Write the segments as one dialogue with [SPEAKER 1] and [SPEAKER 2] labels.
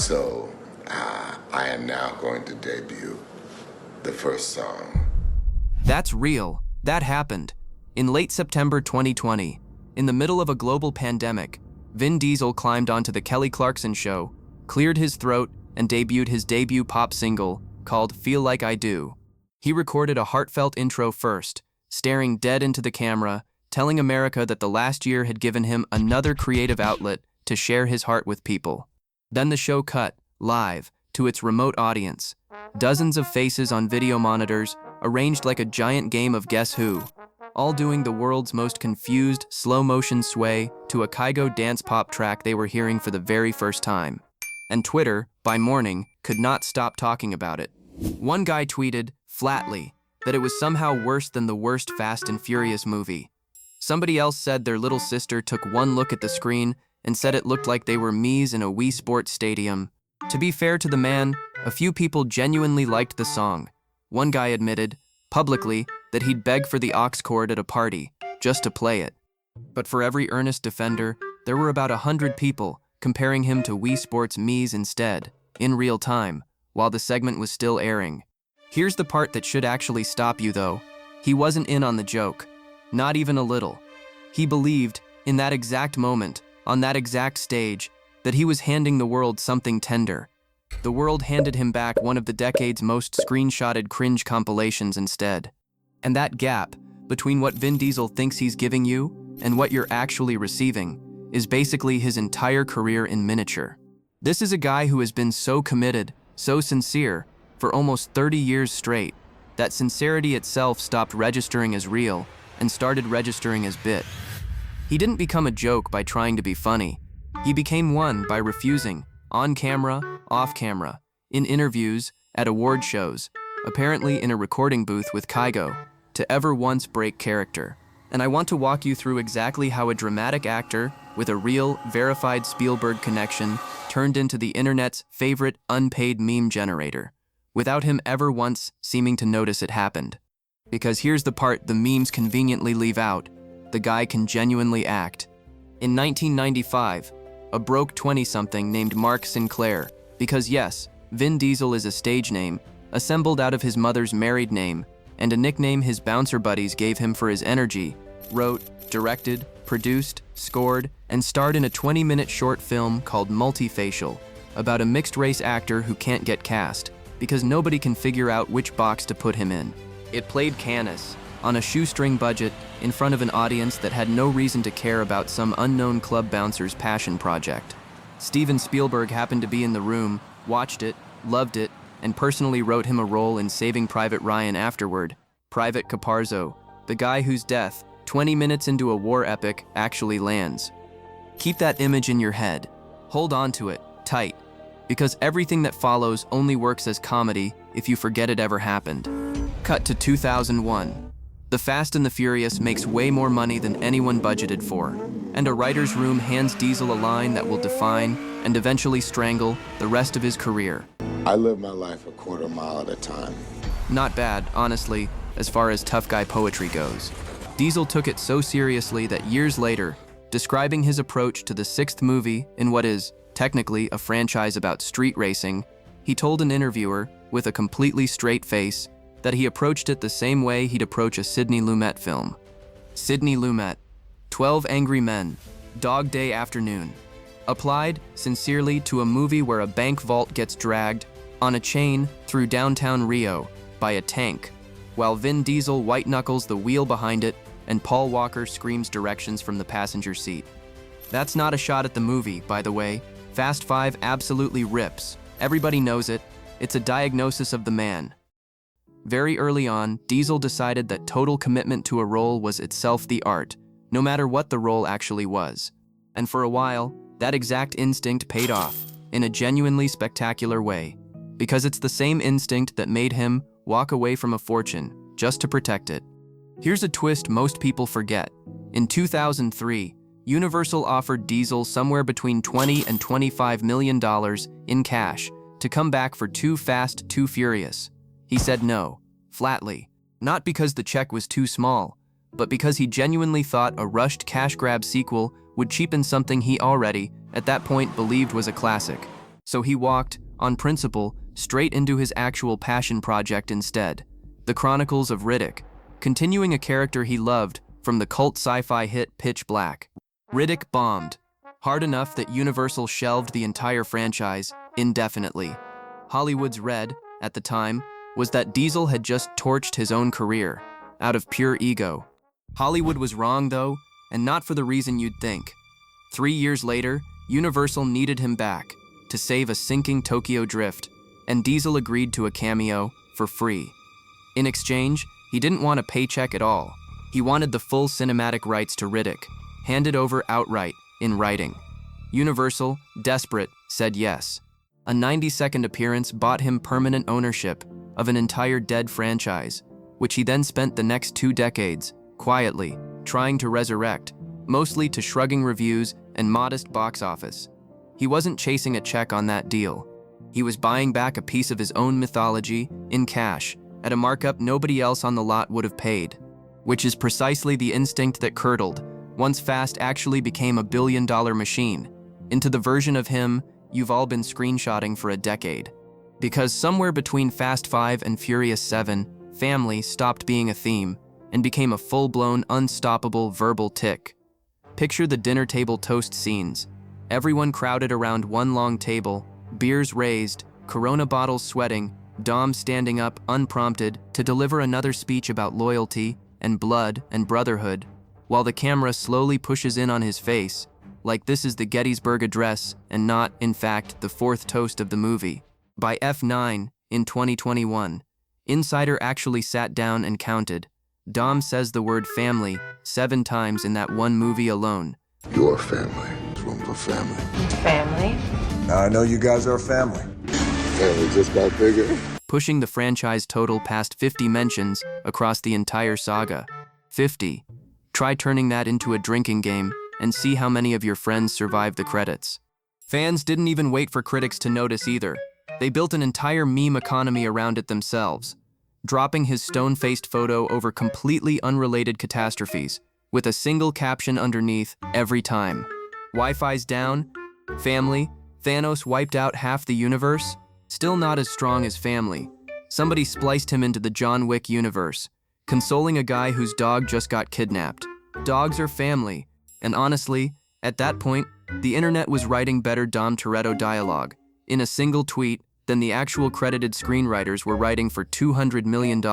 [SPEAKER 1] So I am now going to debut the first song.
[SPEAKER 2] That's real. That happened. In late September 2020, in the middle of a global pandemic, Vin Diesel climbed onto the Kelly Clarkson show, cleared his throat, and debuted his debut pop single called Feel Like I Do. He recorded a heartfelt intro first, staring dead into the camera, telling America that the last year had given him another creative outlet to share his heart with people. Then the show cut, live, to its remote audience. Dozens of faces on video monitors, arranged like a giant game of Guess Who, all doing the world's most confused, slow-motion sway to a Kygo dance pop track they were hearing for the very first time. And Twitter, by morning, could not stop talking about it. One guy tweeted, flatly, that it was somehow worse than the worst Fast and Furious movie. Somebody else said their little sister took one look at the screen and said it looked like they were Mies in a Wii Sports stadium. To be fair to the man, a few people genuinely liked the song. One guy admitted, publicly, that he'd beg for the aux cord at a party, just to play it. But for every earnest defender, there were about 100 people comparing him to Wii Sports Mies instead, in real time, while the segment was still airing. Here's the part that should actually stop you though. He wasn't in on the joke. Not even a little. He believed, in that exact moment, on that exact stage, that he was handing the world something tender. The world handed him back one of the decade's most screenshotted cringe compilations instead. And that gap between what Vin Diesel thinks he's giving you and what you're actually receiving is basically his entire career in miniature. This is a guy who has been so committed, so sincere, for almost 30 years straight, that sincerity itself stopped registering as real and started registering as bit. He didn't become a joke by trying to be funny. He became one by refusing, on camera, off camera, in interviews, at award shows, apparently in a recording booth with Kygo, to ever once break character. And I want to walk you through exactly how a dramatic actor with a real, verified Spielberg connection turned into the internet's favorite unpaid meme generator, without him ever once seeming to notice it happened. Because here's the part the memes conveniently leave out: the guy can genuinely act. In 1995, a broke 20-something named Mark Sinclair, because yes, Vin Diesel is a stage name, assembled out of his mother's married name, and a nickname his bouncer buddies gave him for his energy, wrote, directed, produced, scored, and starred in a 20-minute short film called Multifacial, about a mixed-race actor who can't get cast, because nobody can figure out which box to put him in. It played Canis, on a shoestring budget, in front of an audience that had no reason to care about some unknown club bouncer's passion project. Steven Spielberg happened to be in the room, watched it, loved it, and personally wrote him a role in Saving Private Ryan afterward, Private Caparzo, the guy whose death, 20 minutes into a war epic, actually lands. Keep that image in your head. Hold on to it, tight, because everything that follows only works as comedy if you forget it ever happened. Cut to 2001. The Fast and the Furious makes way more money than anyone budgeted for, and a writer's room hands Diesel a line that will define and eventually strangle the rest of his career.
[SPEAKER 1] I live my life a quarter mile at a time.
[SPEAKER 2] Not bad, honestly, as far as tough guy poetry goes. Diesel took it so seriously that years later, describing his approach to the 6th movie in what is, technically, a franchise about street racing, he told an interviewer, with a completely straight face, that he approached it the same way he'd approach a Sidney Lumet film. Sidney Lumet, 12 Angry Men, Dog Day Afternoon. Applied, sincerely, to a movie where a bank vault gets dragged, on a chain, through downtown Rio, by a tank, while Vin Diesel white-knuckles the wheel behind it and Paul Walker screams directions from the passenger seat. That's not a shot at the movie, by the way. Fast 5 absolutely rips. Everybody knows it. It's a diagnosis of the man. Very early on, Diesel decided that total commitment to a role was itself the art, no matter what the role actually was. And for a while, that exact instinct paid off, in a genuinely spectacular way, because it's the same instinct that made him walk away from a fortune just to protect it. Here's a twist most people forget. In 2003, Universal offered Diesel somewhere between $20 and $25 million in cash to come back for Too Fast, Too Furious. He said no, flatly, not because the check was too small, but because he genuinely thought a rushed cash grab sequel would cheapen something he already, at that point, believed was a classic. So he walked, on principle, straight into his actual passion project instead, The Chronicles of Riddick, continuing a character he loved from the cult sci-fi hit Pitch Black. Riddick bombed, hard enough that Universal shelved the entire franchise indefinitely. Hollywood's read, at the time, was that Diesel had just torched his own career, out of pure ego. Hollywood was wrong though, and not for the reason you'd think. 3 years later, Universal needed him back to save a sinking Tokyo Drift, and Diesel agreed to a cameo for free. In exchange, he didn't want a paycheck at all. He wanted the full cinematic rights to Riddick, handed over outright, in writing. Universal, desperate, said yes. A 90-second appearance bought him permanent ownership of an entire dead franchise, which he then spent the next 2 decades, quietly, trying to resurrect, mostly to shrugging reviews and modest box office. He wasn't chasing a check on that deal. He was buying back a piece of his own mythology, in cash, at a markup nobody else on the lot would have paid, which is precisely the instinct that curdled, once Fast actually became a billion-dollar machine, into the version of him you've all been screenshotting for a decade. Because somewhere between Fast 5 and Furious 7, family stopped being a theme and became a full-blown, unstoppable verbal tick. Picture the dinner table toast scenes. Everyone crowded around one long table, beers raised, Corona bottles sweating, Dom standing up unprompted to deliver another speech about loyalty and blood and brotherhood, while the camera slowly pushes in on his face, like this is the Gettysburg Address and not, in fact, the 4th toast of the movie. By F9, in 2021, Insider actually sat down and counted. Dom says the word family 7 times in that one movie alone.
[SPEAKER 1] Your family. There's room for family.
[SPEAKER 3] Family?
[SPEAKER 4] Now I know you guys are a family.
[SPEAKER 1] Family just got bigger.
[SPEAKER 2] Pushing the franchise total past 50 mentions across the entire saga. 50. Try turning that into a drinking game and see how many of your friends survive the credits. Fans didn't even wait for critics to notice either. They built an entire meme economy around it themselves, dropping his stone-faced photo over completely unrelated catastrophes, with a single caption underneath every time. Wi-Fi's down? Family? Thanos wiped out half the universe? Still not as strong as family. Somebody spliced him into the John Wick universe, consoling a guy whose dog just got kidnapped. Dogs are family. And honestly, at that point, the internet was writing better Dom Toretto dialogue in a single tweet than the actual credited screenwriters were writing for $200 million.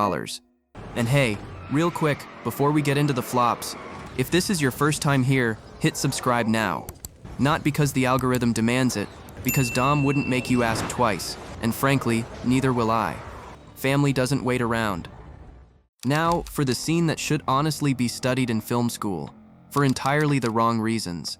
[SPEAKER 2] And hey, real quick, before we get into the flops, if this is your first time here, hit subscribe now. Not because the algorithm demands it, because Dom wouldn't make you ask twice, and frankly, neither will I. Family doesn't wait around. Now, for the scene that should honestly be studied in film school, for entirely the wrong reasons.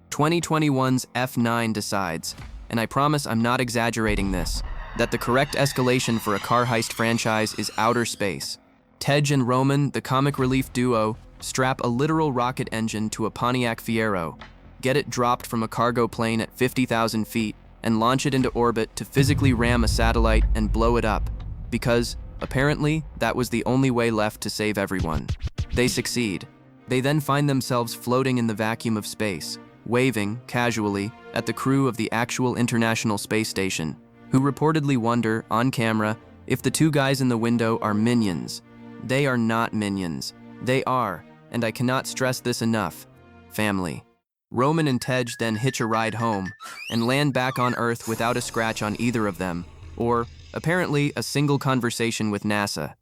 [SPEAKER 2] 2021's F9 decides, and I promise I'm not exaggerating this, that the correct escalation for a car heist franchise is outer space. Tej and Roman, the comic relief duo, strap a literal rocket engine to a Pontiac Fiero, get it dropped from a cargo plane at 50,000 feet, and launch it into orbit to physically ram a satellite and blow it up, because, apparently, that was the only way left to save everyone. They succeed. They then find themselves floating in the vacuum of space, waving, casually, at the crew of the actual International Space Station, who reportedly wonder, on camera, if the 2 guys in the window are minions. They are not minions. They are, and I cannot stress this enough, family. Roman and Tej then hitch a ride home, and land back on Earth without a scratch on either of them, or, apparently, a single conversation with NASA.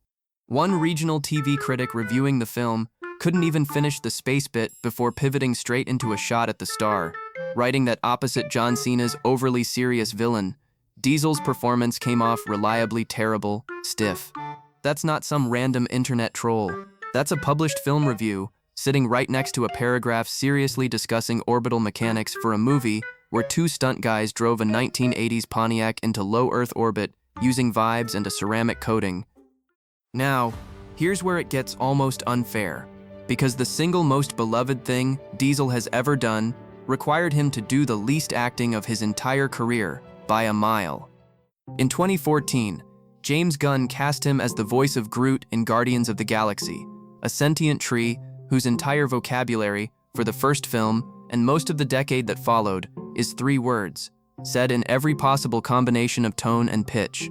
[SPEAKER 2] One regional TV critic reviewing the film couldn't even finish the space bit before pivoting straight into a shot at the star, writing that opposite John Cena's overly serious villain, Diesel's performance came off reliably terrible, stiff. That's not some random internet troll. That's a published film review, sitting right next to a paragraph seriously discussing orbital mechanics for a movie where 2 stunt guys drove a 1980s Pontiac into low Earth orbit using vibes and a ceramic coating. Now, here's where it gets almost unfair, because the single most beloved thing Diesel has ever done required him to do the least acting of his entire career by a mile. In 2014, James Gunn cast him as the voice of Groot in Guardians of the Galaxy, a sentient tree whose entire vocabulary, for the first film and most of the decade that followed, is 3 words: said in every possible combination of tone and pitch.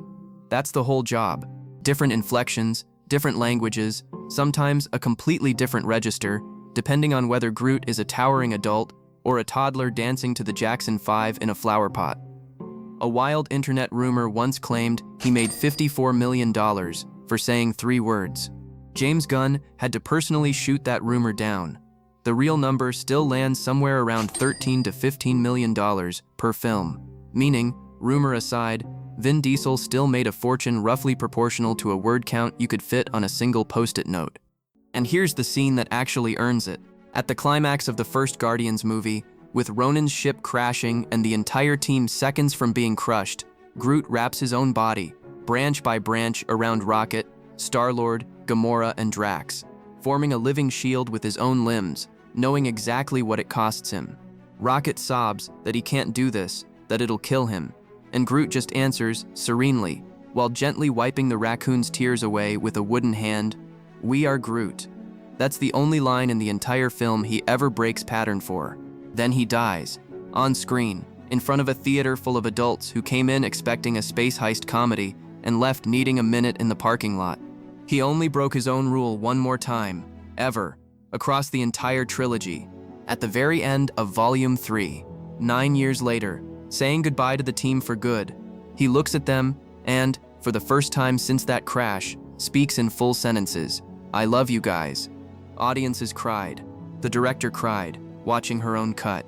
[SPEAKER 2] That's the whole job. Different inflections, different languages, sometimes a completely different register, depending on whether Groot is a towering adult or a toddler dancing to the Jackson 5 in a flower pot. A wild internet rumor once claimed he made $54 million for saying 3 words. James Gunn had to personally shoot that rumor down. The real number still lands somewhere around $13 to $15 million per film, meaning, rumor aside, Vin Diesel still made a fortune roughly proportional to a word count you could fit on a single post-it note. And here's the scene that actually earns it. At the climax of the first Guardians movie, with Ronan's ship crashing and the entire team seconds from being crushed, Groot wraps his own body, branch by branch, around Rocket, Star-Lord, Gamora, and Drax, forming a living shield with his own limbs, knowing exactly what it costs him. Rocket sobs that he can't do this, that it'll kill him, and Groot just answers, serenely, while gently wiping the raccoon's tears away with a wooden hand, "We are Groot." That's the only line in the entire film he ever breaks pattern for. Then he dies, on screen, in front of a theater full of adults who came in expecting a space heist comedy and left needing a minute in the parking lot. He only broke his own rule one more time, ever, across the entire trilogy, at the very end of Volume 3, 9 years later, saying goodbye to the team for good. He looks at them and, for the first time since that crash, speaks in full sentences, "I love you guys." Audiences cried. The director cried, watching her own cut.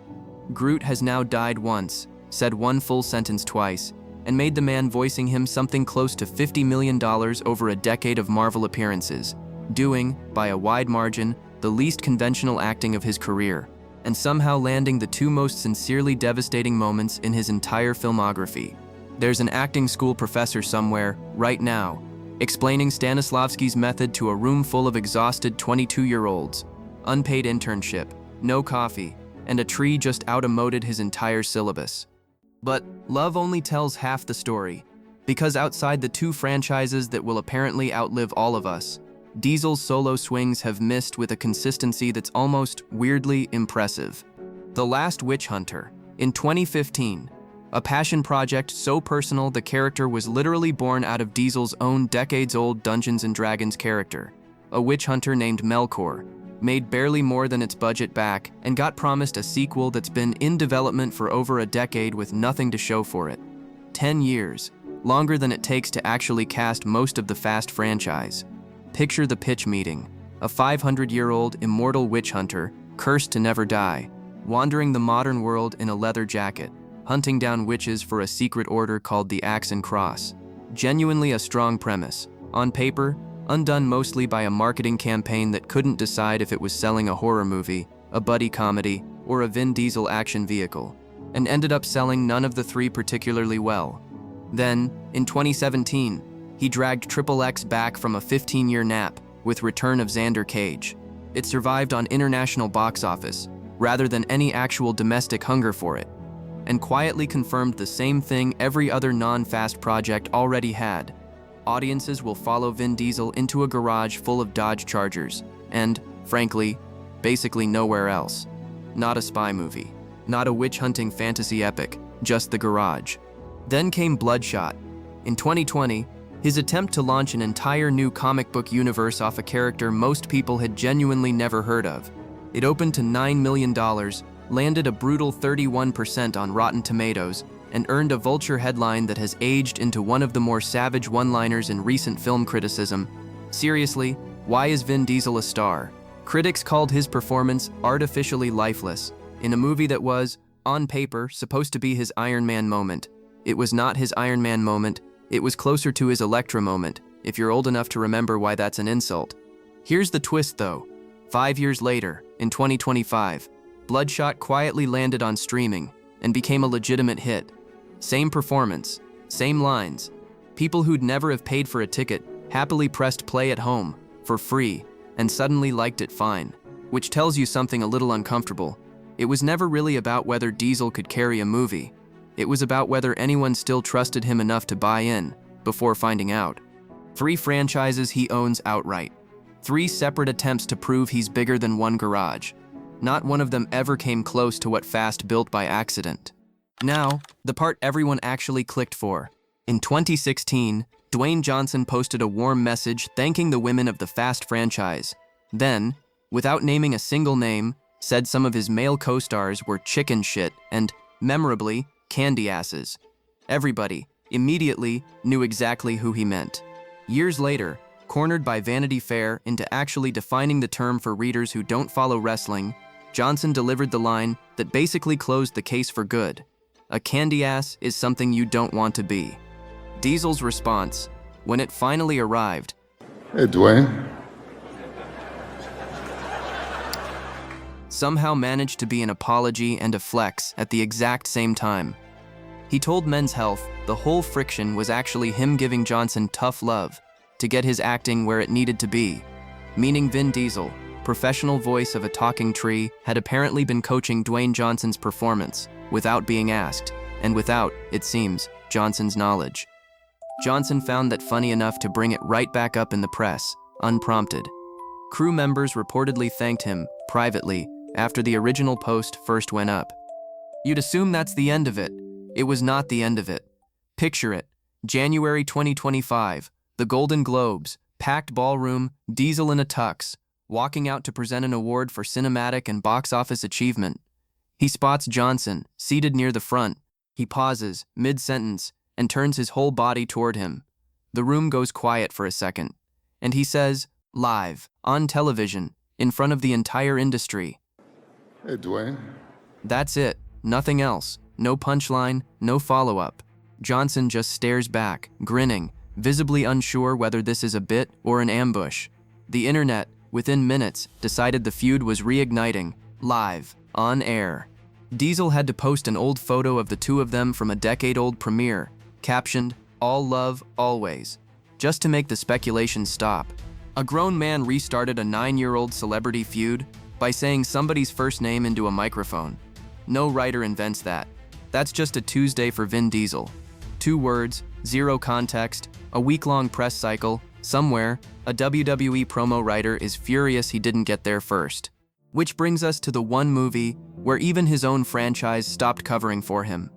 [SPEAKER 2] Groot has now died once, said one full sentence twice, and made the man voicing him something close to $50 million over a decade of Marvel appearances, doing, by a wide margin, the least conventional acting of his career, and somehow landing the 2 most sincerely devastating moments in his entire filmography. There's an acting school professor somewhere, right now, explaining Stanislavski's method to a room full of exhausted 22-year-olds. Unpaid internship, no coffee, and a tree just out-emoted his entire syllabus. But love only tells half the story, because outside the 2 franchises that will apparently outlive all of us, Diesel's solo swings have missed with a consistency that's almost weirdly impressive. The Last Witch Hunter, in 2015, a passion project so personal the character was literally born out of Diesel's own decades-old Dungeons & Dragons character, a witch hunter named Melkor, made barely more than its budget back and got promised a sequel that's been in development for over a decade with nothing to show for it. 10 years, longer than it takes to actually cast most of the Fast franchise. Picture the pitch meeting, a 500-year-old immortal witch hunter, cursed to never die, wandering the modern world in a leather jacket, hunting down witches for a secret order called the Axe and Cross. Genuinely a strong premise. On paper, undone mostly by a marketing campaign that couldn't decide if it was selling a horror movie, a buddy comedy, or a Vin Diesel action vehicle, and ended up selling none of the 3 particularly well. Then, in 2017, he dragged XXX back from a 15-year nap with Return of Xander Cage. It survived on international box office, rather than any actual domestic hunger for it, and quietly confirmed the same thing every other non-Fast project already had. Audiences will follow Vin Diesel into a garage full of Dodge Chargers, and, frankly, basically nowhere else. Not a spy movie, not a witch-hunting fantasy epic, just the garage. Then came Bloodshot. In 2020, his attempt to launch an entire new comic book universe off a character most people had genuinely never heard of. It opened to $9 million, landed a brutal 31% on Rotten Tomatoes, and earned a Vulture headline that has aged into one of the more savage one-liners in recent film criticism. Seriously, why is Vin Diesel a star? Critics called his performance artificially lifeless, in a movie that was, on paper, supposed to be his Iron Man moment. It was not his Iron Man moment, it was closer to his Elektra moment, if you're old enough to remember why that's an insult. Here's the twist though. 5 years later, in 2025, Bloodshot quietly landed on streaming and became a legitimate hit. Same performance, same lines. People who'd never have paid for a ticket happily pressed play at home, for free, and suddenly liked it fine. Which tells you something a little uncomfortable. It was never really about whether Diesel could carry a movie. It was about whether anyone still trusted him enough to buy in, before finding out. 3 franchises he owns outright. 3 separate attempts to prove he's bigger than one garage. Not one of them ever came close to what Fast built by accident. Now, The part everyone actually clicked for. In 2016, Dwayne Johnson posted a warm message thanking the women of the Fast franchise. Then, without naming a single name, said some of his male co-stars were chicken shit and, memorably, candy asses. Everybody, immediately, knew exactly who he meant. Years later, cornered by Vanity Fair into actually defining the term for readers who don't follow wrestling, Johnson delivered the line that basically closed the case for good. A candy ass is something you don't want to be. Diesel's response, when it finally arrived,
[SPEAKER 1] Hey, Dwayne.
[SPEAKER 2] somehow managed to be an apology and a flex at the exact same time. He told Men's Health the whole friction was actually him giving Johnson tough love to get his acting where it needed to be, meaning Vin Diesel, professional voice of a talking tree, had apparently been coaching Dwayne Johnson's performance without being asked, and without, it seems, Johnson's knowledge. Johnson found that funny enough to bring it right back up in the press, unprompted. Crew members reportedly thanked him, privately, after the original post first went up. You'd assume that's the end of it. It was not the end of it. Picture it. January 2025, the Golden Globes, packed ballroom, Diesel in a tux, walking out to present an award for cinematic and box office achievement. He spots Johnson, seated near the front. He pauses, mid-sentence, and turns his whole body toward him. The room goes quiet for a second, and he says, live, on television, in front of the entire industry.
[SPEAKER 1] Hey, Dwayne.
[SPEAKER 2] That's it, nothing else, no punchline, no follow-up. Johnson just stares back, grinning, visibly unsure whether this is a bit or an ambush. The internet, within minutes, decided the feud was reigniting, live, on air. Diesel had to post an old photo of the two of them from a decade-old premiere, captioned, "All love, always," just to make the speculation stop. A grown man restarted a 9-year-old celebrity feud by saying somebody's first name into a microphone. No writer invents that. That's just a Tuesday for Vin Diesel. 2 words, 0 context, a week-long press cycle, somewhere, a WWE promo writer is furious he didn't get there first. Which brings us to the one movie where even his own franchise stopped covering for him.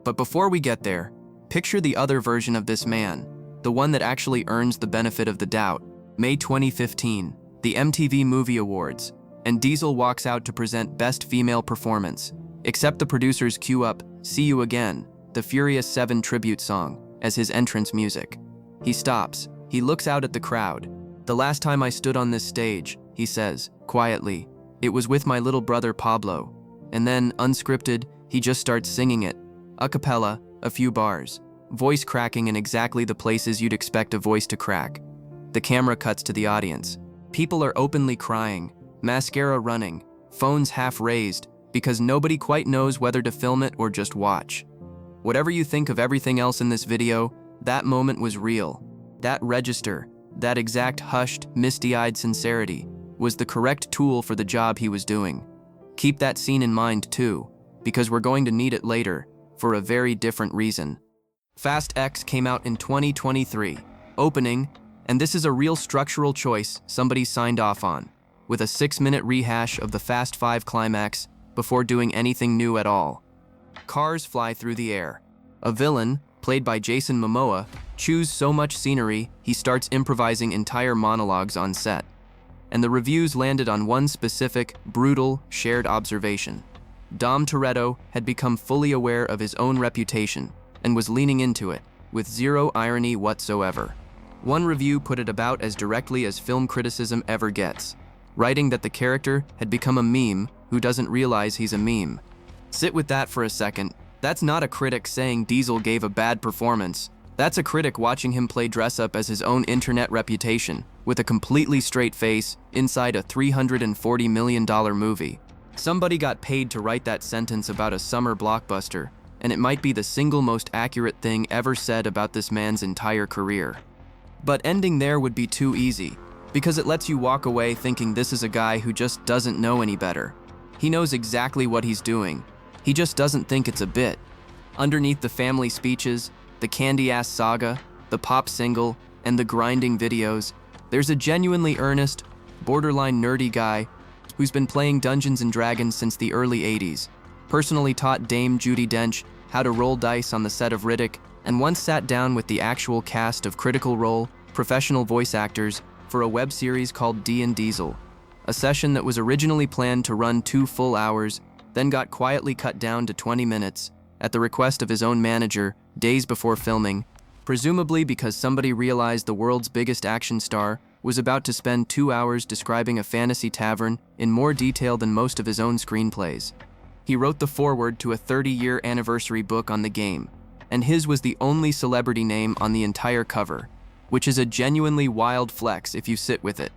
[SPEAKER 2] But before we get there, picture the other version of this man, the one that actually earns the benefit of the doubt. May 2015, the MTV Movie Awards, and Diesel walks out to present Best Female Performance, except the producers cue up "See You Again," the Furious 7 tribute song, as his entrance music. He stops, he looks out at the crowd. "The last time I stood on this stage," he says, quietly, "it was with my little brother Pablo." And then, unscripted, he just starts singing it. A cappella, a few bars, voice cracking in exactly the places you'd expect a voice to crack. The camera cuts to the audience. People are openly crying, mascara running, phones half raised, because nobody quite knows whether to film it or just watch. Whatever you think of everything else in this video, that moment was real. That register, that exact hushed, misty-eyed sincerity, was the correct tool for the job he was doing. Keep that scene in mind too, because we're going to need it later, for a very different reason. Fast X came out in 2023, opening, and this is a real structural choice somebody signed off on, with a 6-minute rehash of the Fast 5 climax before doing anything new at all. Cars fly through the air. A villain, played by Jason Momoa, chews so much scenery he starts improvising entire monologues on set. And the reviews landed on one specific, brutal, shared observation. Dom Toretto had become fully aware of his own reputation and was leaning into it, with zero irony whatsoever. One review put it about as directly as film criticism ever gets, writing that the character had become a meme who doesn't realize he's a meme. Sit with that for a second. That's not a critic saying Diesel gave a bad performance. That's a critic watching him play dress-up as his own internet reputation, with a completely straight face, inside a $340 million movie. Somebody got paid to write that sentence about a summer blockbuster, and it might be the single most accurate thing ever said about this man's entire career. But ending there would be too easy, because it lets you walk away thinking this is a guy who just doesn't know any better. He knows exactly what he's doing. He just doesn't think it's a bit. Underneath the family speeches, the candy-ass saga, the pop single, and the grinding videos, there's a genuinely earnest, borderline nerdy guy who's been playing Dungeons & Dragons since the early 80s, personally taught Dame Judi Dench how to roll dice on the set of Riddick, and once sat down with the actual cast of Critical Role, professional voice actors, for a web series called Vin Diesel, a session that was originally planned to run 2 full hours, then got quietly cut down to 20 minutes, at the request of his own manager, days before filming, presumably because somebody realized the world's biggest action star was about to spend 2 hours describing a fantasy tavern in more detail than most of his own screenplays. He wrote the foreword to a 30-year anniversary book on the game, and his was the only celebrity name on the entire cover, which is a genuinely wild flex if you sit with it.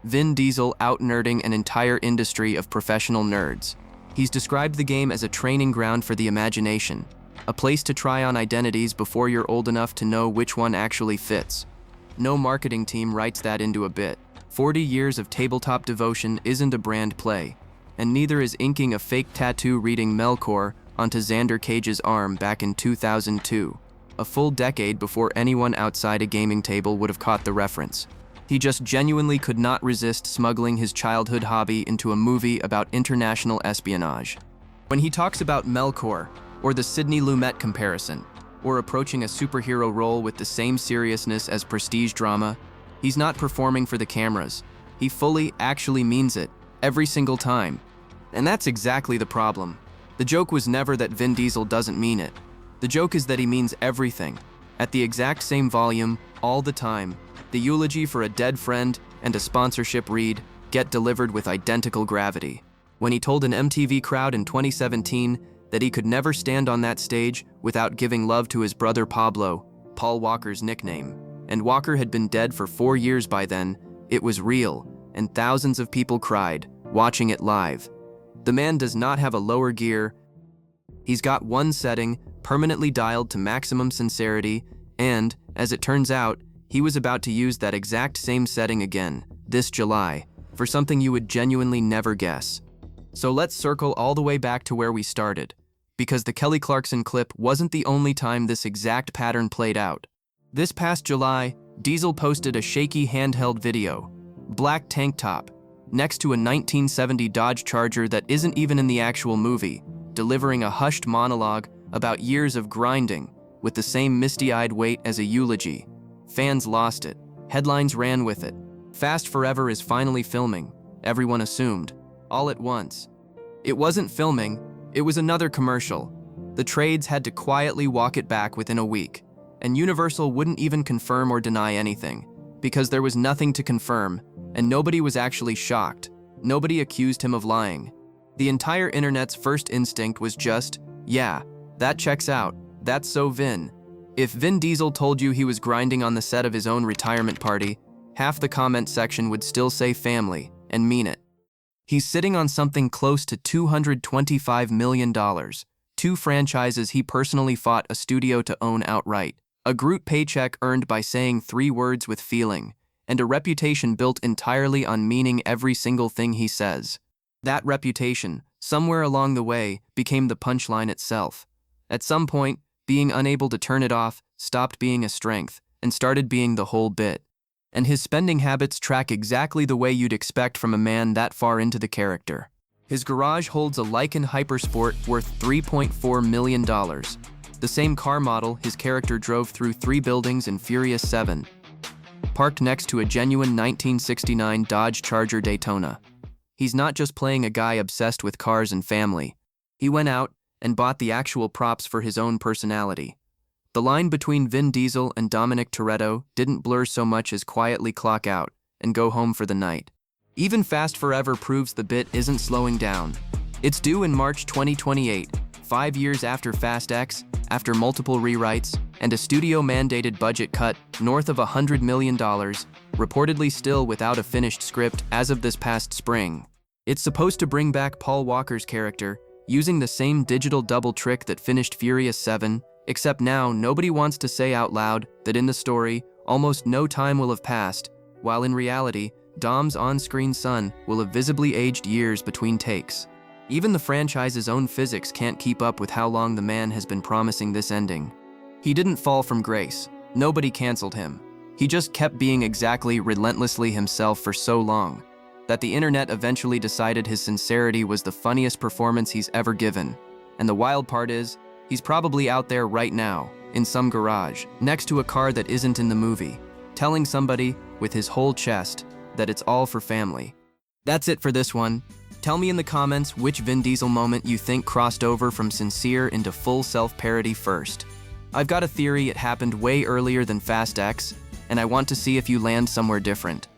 [SPEAKER 2] Vin Diesel out-nerding an entire industry of professional nerds. He's described the game as a training ground for the imagination, a place to try on identities before you're old enough to know which one actually fits. No marketing team writes that into a bit. 40 years of tabletop devotion isn't a brand play, and neither is inking a fake tattoo reading Melkor onto Xander Cage's arm back in 2002, a full decade before anyone outside a gaming table would have caught the reference. He just genuinely could not resist smuggling his childhood hobby into a movie about international espionage. When he talks about Melkor, or the Sidney Lumet comparison, or approaching a superhero role with the same seriousness as prestige drama, he's not performing for the cameras. He fully, actually means it, every single time. And that's exactly the problem. The joke was never that Vin Diesel doesn't mean it. The joke is that he means everything, at the exact same volume, all the time. The eulogy for a dead friend and a sponsorship read get delivered with identical gravity. When he told an MTV crowd in 2017 that he could never stand on that stage without giving love to his brother Pablo, Paul Walker's nickname, and Walker had been dead for 4 years by then, it was real, and thousands of people cried, watching it live. The man does not have a lower gear. He's got one setting, permanently dialed to maximum sincerity, and, as it turns out, he was about to use that exact same setting again, this July, for something you would genuinely never guess. So let's circle all the way back to where we started, because the Kelly Clarkson clip wasn't the only time this exact pattern played out. This past July, Diesel posted a shaky handheld video, black tank top, next to a 1970 Dodge Charger that isn't even in the actual movie, delivering a hushed monologue about years of grinding, with the same misty-eyed weight as a eulogy. Fans lost it. Headlines ran with it. Fast Forever is finally filming, everyone assumed, all at once. It wasn't filming, it was another commercial. The trades had to quietly walk it back within a week, and Universal wouldn't even confirm or deny anything, because there was nothing to confirm, and nobody was actually shocked. Nobody accused him of lying. The entire internet's first instinct was just, yeah, that checks out, that's so Vin. If Vin Diesel told you he was grinding on the set of his own retirement party, half the comment section would still say family, and mean it. He's sitting on something close to $225 million, 2 franchises he personally fought a studio to own outright, a Groot paycheck earned by saying 3 words with feeling, and a reputation built entirely on meaning every single thing he says. That reputation, somewhere along the way, became the punchline itself. At some point, being unable to turn it off stopped being a strength and started being the whole bit. And his spending habits track exactly the way you'd expect from a man that far into the character. His garage holds a Lykan Hypersport worth $3.4 million, the same car model his character drove through 3 buildings in Furious 7, parked next to a genuine 1969 Dodge Charger Daytona. He's not just playing a guy obsessed with cars and family. He went out and bought the actual props for his own personality. The line between Vin Diesel and Dominic Toretto didn't blur so much as quietly clock out and go home for the night. Even Fast Forever proves the bit isn't slowing down. It's due in March 2028, 5 years after Fast X, after multiple rewrites, and a studio-mandated budget cut north of $100 million, reportedly still without a finished script as of this past spring. It's supposed to bring back Paul Walker's character, using the same digital double trick that finished Furious 7, except now nobody wants to say out loud that in the story, almost no time will have passed, while in reality, Dom's on-screen son will have visibly aged years between takes. Even the franchise's own physics can't keep up with how long the man has been promising this ending. He didn't fall from grace. Nobody canceled him. He just kept being exactly relentlessly himself for so long that the internet eventually decided his sincerity was the funniest performance he's ever given. And the wild part is, He's probably out there right now, in some garage, next to a car that isn't in the movie, telling somebody with his whole chest that it's all for family. That's it for this one. Tell me in the comments which Vin Diesel moment you think crossed over from sincere into full self-parody first. I've got a theory it happened way earlier than Fast X, and I want to see if you land somewhere different.